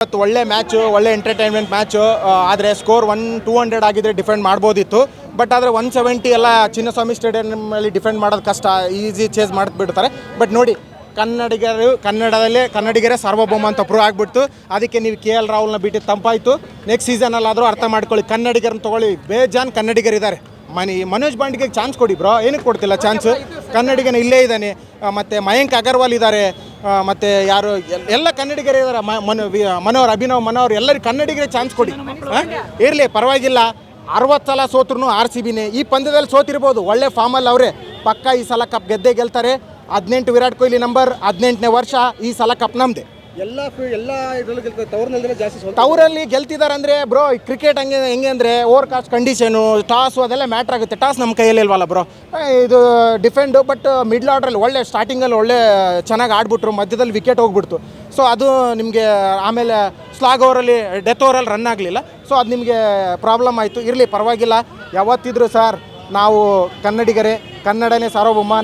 ಇವತ್ತು ಒಳ್ಳೆ ಮ್ಯಾಚು, ಒಳ್ಳೆ ಎಂಟರ್ಟೈನ್ಮೆಂಟ್ ಮ್ಯಾಚು. ಆದರೆ ಸ್ಕೋರ್ 200 ಆಗಿದ್ರೆ ಡಿಫೆಂಡ್ ಮಾಡ್ಬೋದಿತ್ತು. ಬಟ್ ಆದರೆ 170 ಎಲ್ಲ ಚಿನ್ನಸ್ವಾಮಿ ಸ್ಟೇಡಿಯಮ್ಮಲ್ಲಿ ಡಿಫೆಂಡ್ ಮಾಡೋದು ಕಷ್ಟ, ಈಸಿ ಚೇಸ್ ಮಾಡಿಬಿಡ್ತಾರೆ. ಬಟ್ ನೋಡಿ, ಕನ್ನಡಿಗರೇ ಸಾರ್ವಭೌಮ ಅಂತ ಪ್ರೂವ್ ಆಗಿಬಿಡ್ತು. ಅದಕ್ಕೆ ನೀವು KL ರಾಹುಲ್ನ ಬಿಟ್ಟು ತಂಪಾಯಿತು. ನೆಕ್ಸ್ಟ್ ಸೀಸನಲ್ಲಾದರೂ ಅರ್ಥ ಮಾಡ್ಕೊಳ್ಳಿ, ಕನ್ನಡಿಗರನ್ನ ತೊಗೊಳ್ಳಿ. ಬೇಜಾನ್ ಕನ್ನಡಿಗರಿದ್ದಾರೆ. ಮನೋಜ್ ಬಾಂಡಿಗೆ ಚಾನ್ಸ್ ಕೊಡಿ ಬ್ರೋ, ಏನಕ್ಕೆ ಕೊಡ್ತಿಲ್ಲ ಚಾನ್ಸು? ಕನ್ನಡಿಗನ ಇಲ್ಲೇ ಇದ್ದಾನೆ. ಮತ್ತು ಮಯಾಂಕ್ ಅಗರ್ವಾಲ್ ಇದ್ದಾರೆ, ಮತ್ತು ಯಾರು ಎಲ್ಲ ಕನ್ನಡಿಗರಿದ್ದಾರೆ. ಮನೋಹರ್, ಅಭಿನವ್ ಮನೋಹರ್, ಎಲ್ಲರಿಗೂ ಕನ್ನಡಿಗರೇ ಚಾನ್ಸ್ ಕೊಡಿ. ಇರಲಿ, ಪರವಾಗಿಲ್ಲ. 60 ಸಲ ಸೋತ್ರು RCBನೇ. ಈ ಪಂದ್ಯದಲ್ಲಿ ಸೋತಿರ್ಬೋದು, ಒಳ್ಳೆ ಫಾರ್ಮಲ್ಲಿ ಅವರೇ. ಪಕ್ಕ ಈ ಸಲ ಕಪ್ ಗೆದ್ದೇ ಗೆಲ್ತಾರೆ. 18 ವಿರಾಟ್ ಕೊಹ್ಲಿ ನಂಬರ್, 18ನೇ ವರ್ಷ. ಈ ಸಲ ಕಪ್ ನಮ್ಮದೇ. ಎಲ್ಲ ಇದರಲ್ಲಿ ಗೆಲ್ತಾರೆ, ತವರಿನಲ್ಲಿ ಜಾಸ್ತಿ ತವರಲ್ಲಿ ಗೆಲ್ತಿದ್ದಾರೆ ಅಂದರೆ ಬ್ರೋ, ಕ್ರಿಕೆಟ್ ಹೆಂಗೆ ಅಂದರೆ ಓವರ್ ಕಾಸ್ಟ್ ಕಂಡೀಷನು, ಟಾಸು ಅದೆಲ್ಲ ಮ್ಯಾಟ್ರ್ ಆಗುತ್ತೆ. ಟಾಸ್ ನಮ್ಮ ಕೈಯಲ್ಲಿ ಇಲ್ವಲ್ಲ ಬ್ರೋ. ಇದು ಡಿಫೆಂಡು. ಬಟ್ ಮಿಡ್ಲ್ ಆರ್ಡ್ರಲ್ಲಿ ಒಳ್ಳೆ ಸ್ಟಾರ್ಟಿಂಗಲ್ಲಿ ಒಳ್ಳೆ ಚೆನ್ನಾಗಿ ಆಡ್ಬಿಟ್ರು, ಮಧ್ಯದಲ್ಲಿ ವಿಕೆಟ್ ಹೋಗ್ಬಿಡ್ತು. ಸೊ ಅದು ನಿಮಗೆ ಆಮೇಲೆ ಸ್ಲಾಗ್ ಓವರಲ್ಲಿ ಡೆತ್ ಓವರಲ್ಲಿ ರನ್ ಆಗಲಿಲ್ಲ. ಸೊ ಅದು ನಿಮಗೆ ಪ್ರಾಬ್ಲಮ್ ಆಯಿತು. ಇರಲಿ, ಪರವಾಗಿಲ್ಲ. ಯಾವತ್ತಿದ್ರು ಸರ್, ನಾವು ಕನ್ನಡಿಗರೇ, ಕನ್ನಡನೇ ಸಾರ್ವಭೌಮ.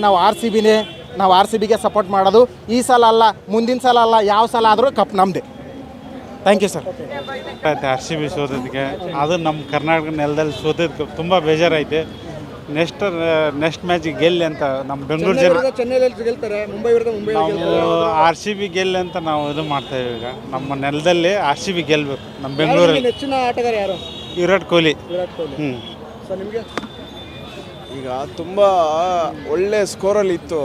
ನಾವು RCBಗೆ ಸಪೋರ್ಟ್ ಮಾಡೋದು. ಈ ಸಲ ಅಲ್ಲ, ಮುಂದಿನ ಸಲ ಅಲ್ಲ, ಯಾವ ಸಲ ಆದರೂ ಕಪ್ ನಮ್ಮದೇ. Thank you sir. RCB ಸೋತೋದಕ್ಕೆ, ಅದು ನಮ್ಮ ಕರ್ನಾಟಕ ನೆಲದಲ್ಲಿ ಸೋತೋದಕ್ಕೆ ತುಂಬ ಬೇಜಾರೈತೆ. ನೆಕ್ಸ್ಟ್ ಮ್ಯಾಚಿಗೆ ಗೆಲ್ಲಿ ಅಂತ ನಮ್ಮ ಬೆಂಗಳೂರು ಜನ ಚೆನ್ನೈಯಲ್ಲಿ ಗೆಲ್ತಾರೆ, ಮುಂಬೈ ನಾವು RCB ಗೆಲ್ಲಿ ಅಂತ ನಾವು ಇದು ಮಾಡ್ತಾಯಿದ್ದೀವಿ. ಈಗ ನಮ್ಮ ನೆಲದಲ್ಲಿ RCB ಗೆಲ್ಲಬೇಕು. ನಮ್ಮ ಬೆಂಗಳೂರಲ್ಲಿ ನೆಚ್ಚಿನ ಆಟಗಾರ ಯಾರು? ವಿರಾಟ್ ಕೊಹ್ಲಿ. ಸರ್ ನಿಮಗೆ? ಈಗ ತುಂಬ ಒಳ್ಳೆ ಸ್ಕೋರಲ್ಲಿ ಇತ್ತು,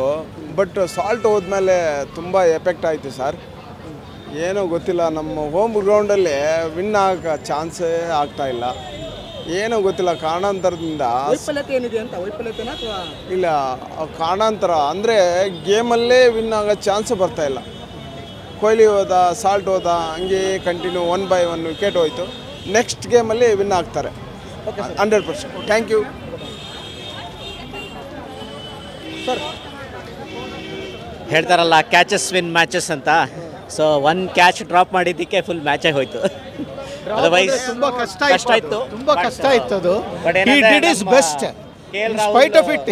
ಬಟ್ ಸಾಲ್ಟ್ ಹೋದ್ಮೇಲೆ ತುಂಬ ಎಫೆಕ್ಟ್ ಆಯಿತು ಸರ್. ಏನೋ ಗೊತ್ತಿಲ್ಲ, ನಮ್ಮ ಹೋಮ್ ಗ್ರೌಂಡಲ್ಲಿ ವಿನ್ ಆಗೋ ಚಾನ್ಸೇ ಆಗ್ತಾಯಿಲ್ಲ. ಏನೋ ಗೊತ್ತಿಲ್ಲ, ಕಾರಣಾಂತರದಿಂದ. ವೈಫಲ್ಯತೆ ಏನಿದೆ ಅಂತ? ವೈಫಲ್ಯತೆನಾ ಅಥವಾ? ಇಲ್ಲ, ಕಾರಣಾಂತರ ಅಂದರೆ ಗೇಮಲ್ಲೇ ವಿನ್ ಆಗೋ ಚಾನ್ಸೇ ಬರ್ತಾಯಿಲ್ಲ. ಕೊಹ್ಲಿ ಹೋದ, ಸಾಲ್ಟ್ ಹೋದ, ಹಂಗೆ ಕಂಟಿನ್ಯೂ 1 by 1 ವಿಕೆಟ್ ಹೋಯಿತು. ನೆಕ್ಸ್ಟ್ ಗೇಮಲ್ಲಿ ವಿನ್ ಆಗ್ತಾರೆ 100%. Thank you sir. ಹೇಳ್ತಾರಲ್ಲ ಕ್ಯಾಚಸ್ ವಿನ್ ಮ್ಯಾಚಸ್ ಅಂತ. ಸೊ 1 ಕ್ಯಾಚ್ ಡ್ರಾಪ್ ಮಾಡಿದ್ದಕ್ಕೆ ಫುಲ್ ಮ್ಯಾಚೇ ಹೋಯ್ತು. ಅದರ್ವೈಸ್ ತುಂಬ ಕಷ್ಟ ಇತ್ತು, ತುಂಬ ಕಷ್ಟ ಇತ್ತು ಅದು. But He did his best in spite of it.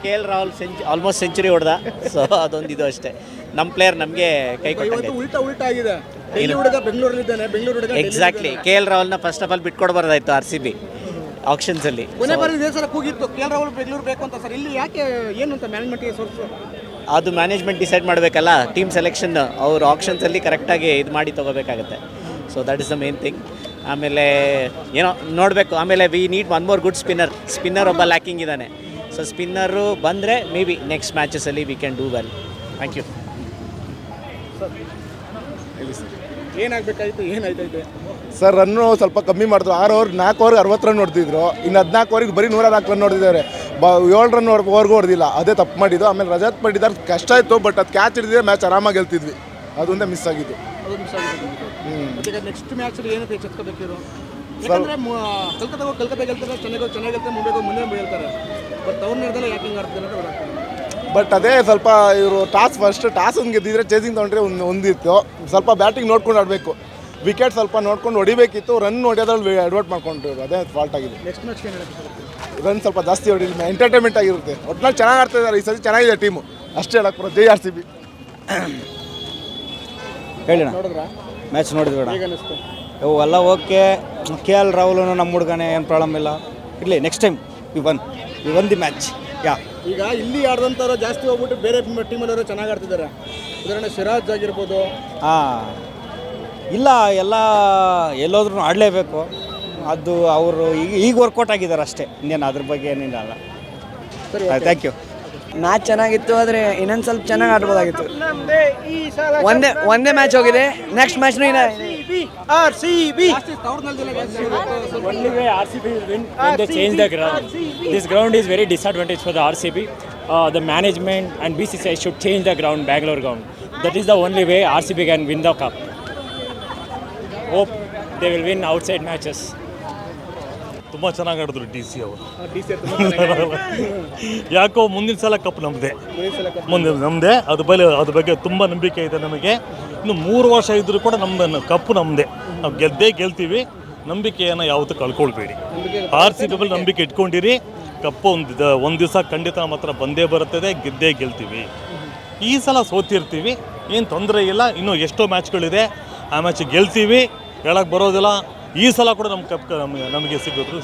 KL Rahul almost century ಹೊಡೆದ. ಸೊ ಅದೊಂದು ಇದು ಅಷ್ಟೇ. ನಮ್ಮ ಪ್ಲೇಯರ್ ನಮಗೆ ಕೈ ಕೊಟ್ಟಂಗೆ. ಉಲ್ಟಾ ಆಗಿದೆ. ಬೆಂಗಳೂರಲ್ಲಿದ್ದಾನೆ, ಬೆಂಗಳೂರು ಎಕ್ಸಾಕ್ಟ್ಲಿ. KL ರಾಹುಲ್ನ ಫಸ್ಟ್ ಆಫ್ ಆಲ್ ಬಿಟ್ಕೊಡ್ಬಾರ್ದಾಯ್ತು RCB ಆಕ್ಷನ್ಸಲ್ಲಿ. ಕೊನೆ ಬಾರಿ ಇದೇ ಸಲ ಕೂಗಿತ್ತು KL ರಾಹುಲ್ ಬೆಂಗಳೂರು ಬೇಕು ಅಂತ. ಸರ್, ಇಲ್ಲಿ ಯಾಕೆ, ಏನು ಅಂತ ಮ್ಯಾನೇಜ್ಮೆಂಟ್ಗೆ ಸೋರ್ಸು? ಅದು ಮ್ಯಾನೇಜ್ಮೆಂಟ್ ಡಿಸೈಡ್ ಮಾಡಬೇಕಲ್ಲ. ಟೀಮ್ ಸೆಲೆಕ್ಷನ್ ಅವರು ಆಕ್ಷನ್ಸಲ್ಲಿ ಕರೆಕ್ಟಾಗಿ ಇದು ಮಾಡಿ ತೊಗೋಬೇಕಾಗತ್ತೆ. So that is the main thing. ಆಮೇಲೆ ಏನೋ ನೋಡಬೇಕು. ಆಮೇಲೆ we need 1 more good spinner ಒಬ್ಬ ಲ್ಯಾಕಿಂಗ್ ಇದ್ದಾನೆ. ಸೊ ಸ್ಪಿನ್ನರು ಬಂದರೆ ಮೇ ಬಿ ನೆಕ್ಸ್ಟ್ ಮ್ಯಾಚಸಲ್ಲಿ we can do well. Thank you. ಏನಾಗಬೇಕಾಯ್ತು, ಏನಾಯ್ತೈತೆ ಸರ್? ರನ್ನು ಸ್ವಲ್ಪ ಕಮ್ಮಿ ಮಾಡಿದ್ರು. 6 ಓವರ್ 4 ಓವರ್ಗೆ 60 ರನ್ ಹೊಡೆದಿದ್ರು. ಇನ್ನು 14 ಓವರಿಗೆ ಬರೀ 104 ರನ್ ಹೊಡೆದಿದ್ದಾರೆ. 7 ರನ್ ಓವರ್ಗೂ ಹೊಡೆದಿಲ್ಲ. ಅದೇ ತಪ್ಪು ಮಾಡಿದ್ದು. ಆಮೇಲೆ ರಜತ್ ಪಡಿದಾರ್ ಕಷ್ಟ ಇತ್ತು, ಬಟ್ ಅದು ಕ್ಯಾಚ್ ಹಿಡಿದ್ರೆ ಮ್ಯಾಚ್ ಆರಾಮಾಗಿ ಗೆಲ್ತಿದ್ವಿ. ಅದೊಂದೇ ಮಿಸ್ ಆಗಿದ್ದು. ಈಗ ನೆಕ್ಸ್ಟ್ ಮ್ಯಾಚಲ್ಲಿ ಏನಕ್ಕೆ ಎಚ್ಚೆತ್ಕೋಬೇಕಿರು? ಯಾಕಂದರೆ ಕಲ್ಕತ್ತಾ ಗೆಲ್ತಾರೆ, ಚೆನ್ನಾಗಿ ಗೆಲ್ತಾರೆ, ಮುಂಬೈಗೆ ಮುಂದೆ ಗೆಲ್ತಾರೆ. ಬಟ್ ಅವ್ರ ನಿರ್ಧಾರ ಯಾಕೆ ಹಿಂಗೆ ಆಡ್ತಾರೆ ಅಂತ ಗೊತ್ತಾಗ್ತದೆ. ಬಟ್ ಅದೇ ಸ್ವಲ್ಪ ಇವರು ಟಾಸ್ ಒಂದು ಗೆದ್ದಿದ್ರೆ ಚೇಸಿಂಗ್ ತೊಗೊಂಡ್ರೆ ಒಂದಿತ್ತು. ಸ್ವಲ್ಪ ಬ್ಯಾಟಿಂಗ್ ನೋಡ್ಕೊಂಡು ಆಡಬೇಕು. ವಿಕೆಟ್ ಸ್ವಲ್ಪ ನೋಡ್ಕೊಂಡು ಹೊಡಿಬೇಕಿತ್ತು. ರನ್ ಹೊಡೆಯೋದ್ರಲ್ಲಿ ಅಡ್ವರ್ಟ್ ಮಾಡ್ಕೊಂಡ್ರು, ಅದೇ ಫಾಲ್ಟ್ ಆಗಿದೆ. ನೆಕ್ಸ್ಟ್ ಮ್ಯಾಚ್ ಏನು ಹೇಳಕ್ಕೆ? ರನ್ ಸ್ವಲ್ಪ ಜಾಸ್ತಿ ಹೊಡಿಲ್ಲ, ಎಂಟರ್ಟೈನ್ಮೆಂಟ್ ಆಗಿರುತ್ತೆ. ಒಟ್ನಲ್ಲಿ ಚೆನ್ನಾಗಿ ಆಡ್ತಾ ಇದ್ದಾರೆ. ಈ ಸರಿ ಚೆನ್ನಾಗಿದೆ ಟೀಮು, ಅಷ್ಟೇ ಹೇಳಕ್ಕೆ ಬರೋ. ಜೈ RCB. ಹೇಳಿಣ ನೋಡಿದ್ರಾ ಮ್ಯಾಚ್ ನೋಡಿದ್ವಿ ಹೇಗೆ ಅನ್ನಿಸ್ತು? ಇವು ಎಲ್ಲ ಓಕೆ. KL ರಾಹುಲ್ ನಮ್ಮ ಹುಡುಗನೇ, ಏನು ಪ್ರಾಬ್ಲಮ್ ಇಲ್ಲ. ಇರಲಿ, next time we one the match. ಈಗ ಇಲ್ಲಿ ಆಡ್ದಂಥವ್ರು ಜಾಸ್ತಿ ಹೋಗ್ಬಿಟ್ಟು ಬೇರೆ ಟೀಮಲ್ಲವರು ಚೆನ್ನಾಗಿ ಆಡ್ತಿದ್ದಾರೆ. ಉದಾಹರಣೆ ಸಿರಾಜ್ ಆಗಿರ್ಬೋದು. ಇಲ್ಲ, ಎಲ್ಲ ಎಲ್ಲೋದ್ರೂ ಆಡಲೇಬೇಕು. ಅದು ಅವರು ಈಗ ವರ್ಕೌಟ್ ಆಗಿದ್ದಾರೆ ಅಷ್ಟೇ, ಇನ್ನೇನು ಅದ್ರ ಬಗ್ಗೆ ಏನಿಲ್ಲ. ಸರಿ, ಥ್ಯಾಂಕ್ ಯು. ಮ್ಯಾಚ್ ಚೆನ್ನಾಗಿತ್ತು, ಆದರೆ ಇನ್ನೊಂದು ಸ್ವಲ್ಪ ಚೆನ್ನಾಗಿ ಆಡ್ಬೋದಾಗಿತ್ತು. ಒಂದೇ ಮ್ಯಾಚ್ ಹೋಗಿದೆ. ನೆಕ್ಸ್ಟ್ ಮ್ಯಾಚ್ನು RCB. Only way RCB will win when they change the ground. This ground is very disadvantage for the RCB. The management and BCCI should change the ground, Bangalore ground. That is the only way RCB can win the cup. Hope they will win outside matches. ತುಂಬ ಚೆನ್ನಾಗಿ ಆಡಿದ್ರು DC ಅವರು. ಯಾಕೋ ಮುಂದಿನ ಸಲ cup ನಮ್ಮದೇ. ಅದ್ರ ಬಗ್ಗೆ ತುಂಬ ನಂಬಿಕೆ ಇದೆ ನಮಗೆ. ಇನ್ನು 3 ವರ್ಷ ಇದ್ದರೂ ಕೂಡ ನಮ್ಮದು ಕಪ್ಪು ನಮ್ಮದೇ. ನಾವು ಗೆಲ್ತೀವಿ. ನಂಬಿಕೆಯನ್ನು ಯಾವತ್ತೂ ಕಳ್ಕೊಳ್ಬೇಡಿ. RCB ಮೇಲೆ ನಂಬಿಕೆ ಇಟ್ಕೊಂಡಿರಿ. ಕಪ್ಪು ಒಂದು ದಿವಸ ಖಂಡಿತ ಮಾತ್ರ ಬಂದೇ ಬರುತ್ತದೆ, ಗೆಲ್ತೀವಿ. ಈ ಸಲ ಸೋತಿರ್ತೀವಿ, ಏನು ತೊಂದರೆ ಇಲ್ಲ. ಇನ್ನೂ ಎಷ್ಟೋ ಮ್ಯಾಚ್ಗಳಿದೆ. ಆ ಮ್ಯಾಚ್ ಗೆಲ್ತೀವಿ, ಹೇಳಕ್ಕೆ ಬರೋದಿಲ್ಲ. ಈ ಸಲ ಕೂಡ ನಮ್ಮ ಕಪ್ ನಮಗೆ ಸಿಗ್ಬೋದು.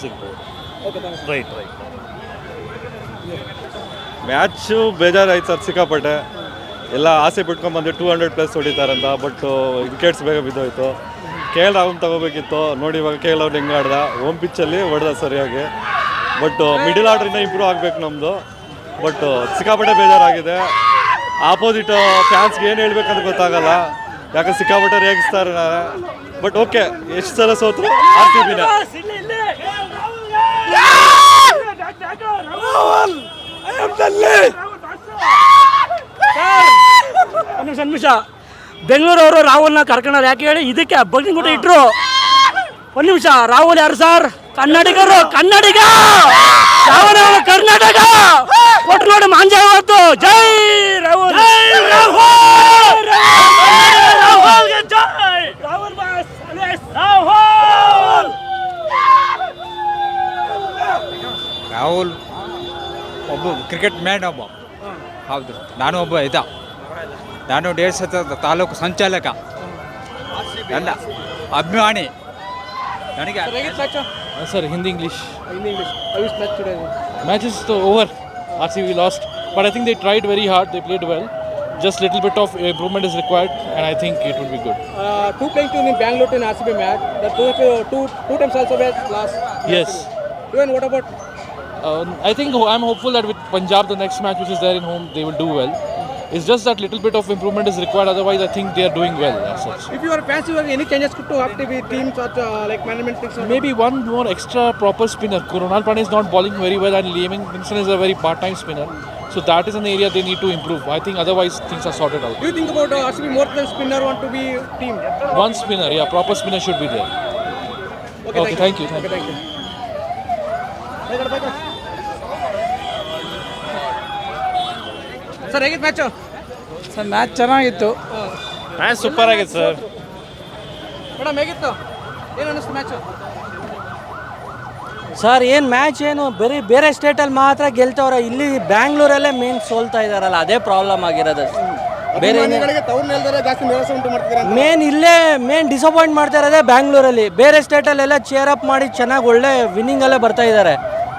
ರೈಟ್. ಮ್ಯಾಚು ಬೇಜಾರಾಯ್ತು ಸರ್ ಸಿಕ್ಕಾಪಟ್ಟೆ. ಎಲ್ಲ ಆಸೆ ಬಿಟ್ಕೊಂಡ್ಬಂದು 200+ ಹೊಡಿತಾರಂತ, ಬಟ್ ವಿಕೆಟ್ಸ್ ಬೇಗ ಬಿದ್ದೋಯ್ತು. KL ರಾಹುಲ್ ತಗೋಬೇಕಿತ್ತು. ನೋಡಿ ಇವಾಗ KL ಅವ್ರು ಹೆಂಗೆ ಆಡ್ದ, ಹೋಮ್ ಪಿಚ್ಚಲ್ಲಿ ಹೊಡೆದ ಸರಿಯಾಗಿ. ಬಟ್ ಮಿಡಲ್ ಆರ್ಡ್ರಿಂದ ಇಂಪ್ರೂವ್ ಆಗಬೇಕು ನಮ್ಮದು. ಬಟ್ ಸಿಕ್ಕಾಪಟ್ಟೆ ಬೇಜಾರಾಗಿದೆ. ಆಪೋಸಿಟ್ ಫ್ಯಾನ್ಸ್ಗೆ ಏನು ಹೇಳ್ಬೇಕಂತ ಗೊತ್ತಾಗಲ್ಲ, ಯಾಕಂದ್ರೆ ಸಿಕ್ಕಾಪಟ್ಟೆ ರೇಗಿಸ್ತಾರೆ. ಬಟ್ ಓಕೆ, ಎಷ್ಟು ಸಲ ಸೋತ್ರು RCBನೇ. ಒಂದು ನಿಮಿಷ, ಬೆಂಗಳೂರವರು ರಾಹುಲ್ನ ಕರ್ಕೊಂಡ್ರು ಯಾಕೆ ಹೇಳಿ? ಇದಕ್ಕೆ ಬಗ್ಗಿನ ಕೂಡ ಇಟ್ರು. ಒಂದು ನಿಮಿಷ, ರಾಹುಲ್ ಯಾರು ಸರ್? ಕನ್ನಡಿಗರು, ಕನ್ನಡಿಗ ರಾಹುಲ್ ಅವರು ಕರ್ನಾಟಕ ಕೊಟ್ಟು ನೋಡಿ ಮಾಂಜ ಇವತ್ತು. ಜೈ ರಾಹುಲ್, ರಾಹುಲ್ ಒಬ್ಬ ಕ್ರಿಕೆಟ್ ಮ್ಯಾನ್ ಒಬ್ಬ. ಹೌದು, ನಾನು ಒಬ್ಬ ನಾನು ದೇಶದ ತಾಲೂಕು ಸಂಚಾಲಕ, ನನ್ನ ಅಭಿಮಾನಿ. ನನಗೆ sir Hindi English. Match is over. RCB lost, but I think they tried very hard. They played well. Just little bit of improvement is required, and I think it will be good. Two playing team in Bangalore in RCB match. The two times also were lost. Yes. Even what about? I think I'm hopeful that with Punjab, the next match which is there in home, they will do well. It's just that little bit of improvement is required. Otherwise, I think they are doing well as such. If you are fans, you have any changes to have to be teams or like management things? Maybe one more extra proper spinner. Kunal Pandey is not bowling very well, and Liam Vinson is a very part-time spinner. So that is an area they need to improve. I think otherwise things are sorted out. Do you think about RCB more than spinner want to be team? One spinner, yeah, proper spinner should be there. Okay, thank you. Thank you. Sir ಹೇಗಿತ್ತು match? Sir match ಚೆನ್ನಾಗಿತ್ತು. Match super ಆಗಿತ್ತು sir. Madam ಹೇಗಿತ್ತು? ಏನು ಅನ್ನಿಸ್ತು match? Sir ಏನು match ಏನು ಬೇರೆ ಸ್ಟೇಟಲ್ಲಿ ಮಾತ್ರ ಗೆಲ್ತವ್ರೆ, ಇಲ್ಲಿ ಬ್ಯಾಂಗ್ಳೂರಲ್ಲೇ ಮೇನ್ ಸೋಲ್ತಾ ಇದಾರಲ್ಲ, ಅದೇ ಪ್ರಾಬ್ಲಮ್ ಆಗಿರೋದು. ಬೇರೆ ತವ್ರ ನೆಲದಲ್ಲೇ ಜಾಸ್ತಿ ನಿರಾಸೆ ಉಂಟು ಮಾಡ್ತಿದ್ದಾರೆ. ಮೇನ್ ಡಿಸಪಾಯಿಂಟ್ ಮಾಡ್ತಾ ಇರೋದೇ ಬ್ಯಾಂಗ್ಳೂರಲ್ಲಿ. ಬೇರೆ ಸ್ಟೇಟಲ್ಲೆಲ್ಲ ಚೇರ್ ಅಪ್ ಮಾಡಿ ಚೆನ್ನಾಗಿ ಒಳ್ಳೆ ವಿನ್ನಿಂಗಲ್ಲೇ ಬರ್ತಾ ಇದ್ದಾರೆ.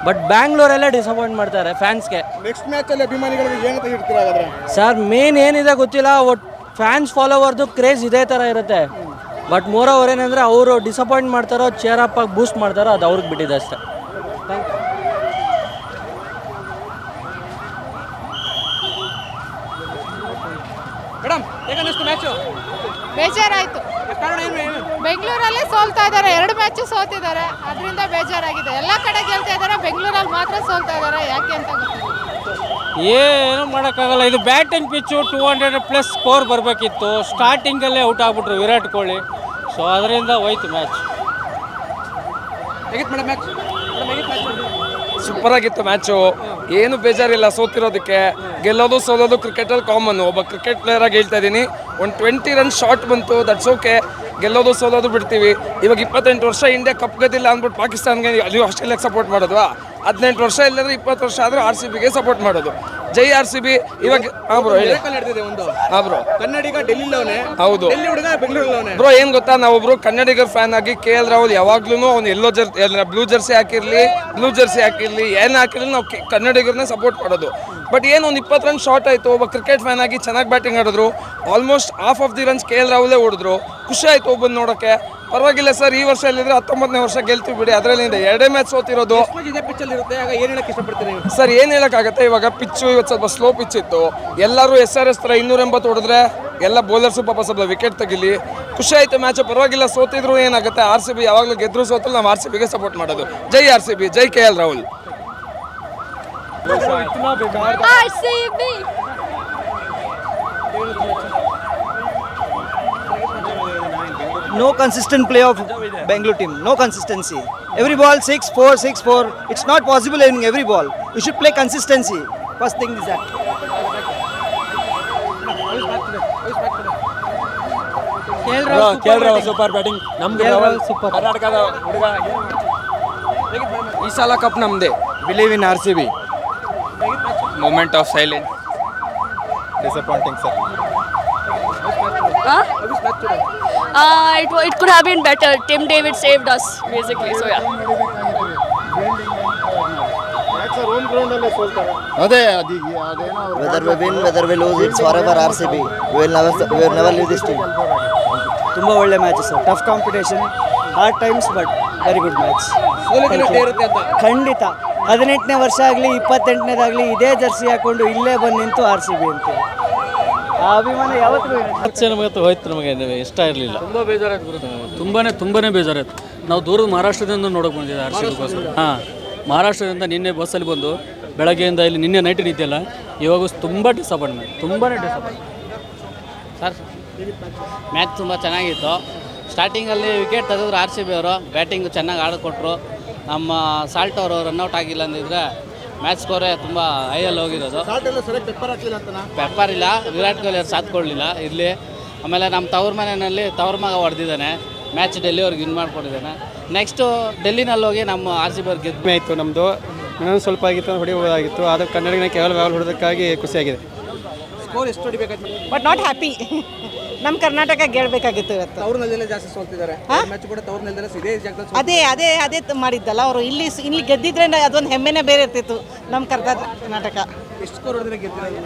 ಬಟ್ ಬ್ಯಾಂಗ್ಳೂರಲ್ಲೇ ಡಿಸಪಾಯಿಂಟ್ ಮಾಡ್ತಾರೆ ಫ್ಯಾನ್ಸ್ಗೆ. ನೆಕ್ಸ್ಟ್ ಮ್ಯಾಚಲ್ಲಿ ಅಭಿಮಾನಿಗಳಿಗೆ ಏನು ತೆಗಿರ್ತೀರ ಹಾಗಾದ್ರೆ? ಸರ್ ಮೇನ್ ಏನಿದೆ ಗೊತ್ತಿಲ್ಲ, ಒಟ್ಟು ಫ್ಯಾನ್ಸ್ ಫಾಲೋವರ್ದು ಕ್ರೇಜ್ ಇದೇ ಥರ ಇರುತ್ತೆ. ಬಟ್ ಮೋರ್ ಓವರ್ ಏನಂದರೆ ಅವರು ಡಿಸಪಾಯಿಂಟ್ ಮಾಡ್ತಾರೋ ಚೇರ್ ಅಪ್ ಆಗಿ ಬೂಸ್ಟ್ ಮಾಡ್ತಾರೋ ಅದು ಅವ್ರಿಗೆ ಬಿಟ್ಟಿದೆ ಅಷ್ಟೇ. Thank you. ಮೇಡಮ್ ಹೇಗೆ ಅನ್ನಿಸ್ತು ಮ್ಯಾಚು? ಬೇಜಾರಾಯಿತು. ಕಾರಣ ಏನು? ಬೆಂಗಳೂರಲ್ಲೇ ಸೋಲ್ತಾ ಇದ್ದಾರೆ, 2 ಮ್ಯಾಚ್ ಸೋತಿದ್ದಾರೆ, ಅದರಿಂದ ಬೇಜಾರಾಗಿದೆ. ಎಲ್ಲ ಕಡೆ ಗೆಲ್ತಾ ಇದ್ದಾರೆ, ಬೆಂಗಳೂರಲ್ಲಿ ಮಾತ್ರ ಸೋಲ್ತಾ ಇದ್ದಾರೆ, ಯಾಕೆ ಅಂತ ಗೊತ್ತಿಲ್ಲ. ಏನು ಮಾಡೋಕ್ಕಾಗಲ್ಲ, ಇದು ಬ್ಯಾಟಿಂಗ್ ಪಿಚ್ಚು. 200+ ಸ್ಕೋರ್ ಬರಬೇಕಿತ್ತು. ಸ್ಟಾರ್ಟಿಂಗಲ್ಲೇ ಔಟ್ ಆಗ್ಬಿಟ್ರು ವಿರಾಟ್ ಕೊಹ್ಲಿ. ಸೊ ಅದರಿಂದ ಹೋಯ್ತು ಮ್ಯಾಚ್. ಹೇಗಿತ್ತು ಮೇಡಮ್ ಮ್ಯಾಚ್? ಮೇಡಮ್ ಹೇಗಿತ್ತು ಮ್ಯಾಚ್? ಸೂಪರ್ ಆಗಿತ್ತು ಮ್ಯಾಚು. ಏನು ಬೇಜಾರಿಲ್ಲ ಸೋತಿರೋದಕ್ಕೆ. ಗೆಲ್ಲೋದು ಸೋಲೋದು ಕ್ರಿಕೆಟಲ್ಲಿ ಕಾಮನ್. ಒಬ್ಬ ಕ್ರಿಕೆಟ್ ಪ್ಲೇಯರ್ ಆಗಿ ಹೇಳ್ತಾ ಇದ್ದೀನಿ, ಒಂದು 20 ರನ್ ಶಾಟ್ ಬಂತು, ದಟ್ಸ್ ಓಕೆ. ಗೆಲ್ಲೋದು ಸೋಲೋದು ಬಿಡ್ತೀವಿ. ಇವಾಗ 28 ವರ್ಷ ಇಂಡಿಯಾ ಕಪ್ ಗೆದ್ದಿಲ್ಲ ಅಂದ್ಬಿಟ್ಟು ಪಾಕಿಸ್ತಾನ್ಗೆ ಅಲ್ಲಿ ಆಸ್ಟ್ರೇಲಿಯಾಗೆ ಸಪೋರ್ಟ್ ಮಾಡೋದ್ವಾ? 18 ವರ್ಷ ಇಲ್ಲದ್ರೆ 20 ವರ್ಷ ಆದರೂ RCBಗೆ ಸಪೋರ್ಟ್ ಮಾಡೋದು. ಜೈ RCB. ಇವಾಗ ಬ್ರೋ ಹೇಳಿ. ಬ್ರೋ ಕನ್ನಡಿಗ ಡೆಲ್ಲಿಲವನೇ, ಹೌದು, ಡೆಲ್ಲಿ ಹುಡುಗ ಬೆಂಗಳೂರಲ್ಲವನೇ. ಬ್ರೋ ಏನು ಗೊತ್ತಾ, ನಾವೊಬ್ರು ಕನ್ನಡಿಗರ ಫ್ಯಾನ್ ಆಗಿ KL ರಾಹುಲ್ ಯಾವಾಗ್ಲೂ ಅವ್ನು ಬ್ಲೂ ಜರ್ಸಿ ಹಾಕಿರಲಿ ಏನು ಹಾಕಿರಲಿ ನಾವು ಕನ್ನಡಿಗರನ್ನೇ ಸಪೋರ್ಟ್ ಮಾಡೋದು. ಬಟ್ ಏನು ಒಂದು 20 ರನ್ ಶಾರ್ಟ್ ಆಯಿತು. ಒಬ್ಬ ಕ್ರಿಕೆಟ್ ಫ್ಯಾನ್ ಆಗಿ ಚೆನ್ನಾಗಿ ಬ್ಯಾಟಿಂಗ್ ಆಡಿದ್ರು. Almost half of the runs KL ರಾಹುಲೇ ಹೊಡೆದ್ರು. ಖುಷಿ ಆಯಿತು ಒಬ್ಬನ ನೋಡೋಕ್ಕೆ. ಪರವಾಗಿಲ್ಲ ಸರ್, ಈ ವರ್ಷ ಇಲ್ಲಿದ್ರೆ 19ನೇ ವರ್ಷ ಗೆಲ್ತೀವಿ ಬಿಡಿ. ಅದರಲ್ಲಿ 2 ಮ್ಯಾಚ್ ಸೋತಿರೋದು. ಇದೇ ಪಿಚ್ಚಲ್ಲಿ ಇರುತ್ತೆ, ಆಗ ಏನು ಹೇಳಕ್ಕೆ ಇಷ್ಟಪಡ್ತೀನಿ ಸರ್? ಏನು ಹೇಳೋಕ್ಕಾಗತ್ತೆ, ಇವಾಗ ಪಿಚ್ಚು ಇವತ್ತು ಸ್ವಲ್ಪ ಸ್ಲೋ ಪಿಚ್ ಇತ್ತು. ಎಲ್ಲರೂ SRS ಥರ 280 ಹೊಡೆದ್ರೆ ಎಲ್ಲ ಬೌಲರ್ಸು ಪಾಪ ಸ್ವಲ್ಪ ವಿಕೆಟ್ ತೆಗಿಲಿ. ಖುಷಿ ಆಯಿತು ಮ್ಯಾಚು. ಪರವಾಗಿಲ್ಲ, ಸೋತಿದ್ರು ಏನಾಗುತ್ತೆ, RCB ಯಾವಾಗಲೂ ಗೆದ್ರು ಸೋತಲು ನಾವು RCBಗೆ ಸಪೋರ್ಟ್ ಮಾಡೋದು. ಜೈ RCB, Jai KL Rahul. No consistent play of Bangalore team. No consistency. Every ball 6-4, 6-4. It's not possible in every ball. You should play consistency. First thing is that. KL Rahul super batting. ನಮ್ಗೆ super. ಕರ್ನಾಟಕದ ಹುಡುಗ. ಈ ಸಲ cup ನಮ್ಮದೇ. Believe in RCB. Moment of silent. Disappointing sir. It could have been better. Tim David saved us basically. So yeah. Home ಗ್ರೌಂಡಲ್ಲೇ ಸೋಲ್ತಾರೆ. ಅದೇ ಅದೇನೋ whether we win whether we lose it's forever RCB. We will never leave this team. ತುಂಬ ಒಳ್ಳೆ match sir. Tough competition, hard times, but very good match. ಖಂಡಿತ 18ನೇ ವರ್ಷ ಆಗಲಿ 28ನೇದಾಗಲಿ ಇದೇ ಜರ್ಸಿ ಹಾಕೊಂಡು ಇಲ್ಲೇ ಬಂದು ನಿಂತು RCB ಅಂತೀವಿ. ಆ ಅಭಿಮಾನ ಯಾವತ್ತೂ ನಮಗೆ ಹೋಯ್ತು, ನಮಗೆ ಇಷ್ಟ ಇರಲಿಲ್ಲ. ತುಂಬ ಬೇಜಾರಾಯ್ತು ಗುರು. ತುಂಬನೇ ಬೇಜಾರಾಯ್ತು. ನಾವು ದೂರದ ಮಹಾರಾಷ್ಟ್ರದಿಂದ ನೋಡೋಕೆ ಬಂದಿದ್ದೆ RCB. ಹಾಂ, ಮಹಾರಾಷ್ಟ್ರದಿಂದ ನಿನ್ನೆ ಬಸ್ಸಲ್ಲಿ ಬಂದು ಬೆಳಗ್ಗೆಯಿಂದ ಇಲ್ಲಿ ನಿನ್ನೆ ನೈಟ್ ನಿಂತಿಲ್ಲ. ಇವಾಗ ತುಂಬ ಡಿಸಪಾಯಿಂಟ್ಮೆಂಟ್, ತುಂಬಾ ಡಿಸಪಾಯಿಂಟ್. ಸರ್, ಮ್ಯಾಚ್ ತುಂಬ ಚೆನ್ನಾಗಿತ್ತು. ಸ್ಟಾರ್ಟಿಂಗಲ್ಲಿ ವಿಕೆಟ್ ತೆಗೆದ್ರು RCB ಅವರು. ಬ್ಯಾಟಿಂಗ್ ಚೆನ್ನಾಗಿ ಆಡಿಕೊಟ್ರು. ನಮ್ಮ ಸಾಲ್ಟ್ ಅವರು ರನ್ಔಟ್ ಆಗಿಲ್ಲ ಅಂದಿದ್ರೆ ಮ್ಯಾಚ್ ಸ್ಕೋರೇ ತುಂಬ ಹೈಯಲ್ಲಿ ಹೋಗಿರೋದು. ಪೆಪ್ಪರ್ ಇಲ್ಲ, ವಿರಾಟ್ ಕೊಹ್ಲಿ ಅವ್ರು ಸಾಥ್ ಕೊಡಲಿಲ್ಲ ಇರಲಿ. ಆಮೇಲೆ ನಮ್ಮ ತವ್ರ ಮನೆಯಲ್ಲಿ ತವ್ರ ಮಗ ಹೊಡೆದಿದ್ದಾನೆ. ಮ್ಯಾಚ್ ಡೆಲ್ಲಿಯವ್ರಿಗೆ ವಿನ್ ಮಾಡಿಕೊಟ್ಟಿದ್ದಾನೆ. ನೆಕ್ಸ್ಟು ಡೆಲ್ಲಿನಲ್ಲಿ ಹೋಗಿ ನಮ್ಮ RCB ಅವ್ರಿಗೆ ಗೆದ್ದು ಆಯಿತು. ನಮ್ಮದು ಇನ್ನೊಂದು ಸ್ವಲ್ಪ ಆಗಿತ್ತು, ಹೊಡಿಬೋದಾಗಿತ್ತು. ಆದರೆ ಕನ್ನಡಿಗನೇ ಕೇವಲ ಹೊಡೆದಕ್ಕಾಗಿ ಖುಷಿಯಾಗಿದೆ. ಸ್ಕೋರ್ ಎಷ್ಟು ಹೊಡಿಬೇಕಾಯ್ತು? But not happy. ನಮ್ಮ ಕರ್ನಾಟಕ ಗೆಲ್ಲಬೇಕಾಗಿತ್ತು ಇವತ್ತು. ತವ್ರನೆಲ್ಲೇ ಜಾಸ್ತಿ ಸೋಲ್ತಿದ್ದಾರೆ. ಮ್ಯಾಚ್ ಕೂಡ ತವ್ರನೆಲ್ಲೇ ಇದೇ ಜಾಗದಲ್ಲಿ ಅದೇ ಮಾಡಿದ್ದಲ್ಲ ಅವರು. ಇಲ್ಲಿ ಗೆದ್ದಿದ್ರೆ ಅದೊಂದು ಹೆಮ್ಮೆನೇ ಬೇರೆ ಇರ್ತಿತ್ತು ನಮ್ಮ ಕರ್ನಾಟಕ. ಎಷ್ಟು ಸ್ಕೋರ್ ಹೊಡೆದ್ರೆ ಗೆದ್ದಿರೋದು?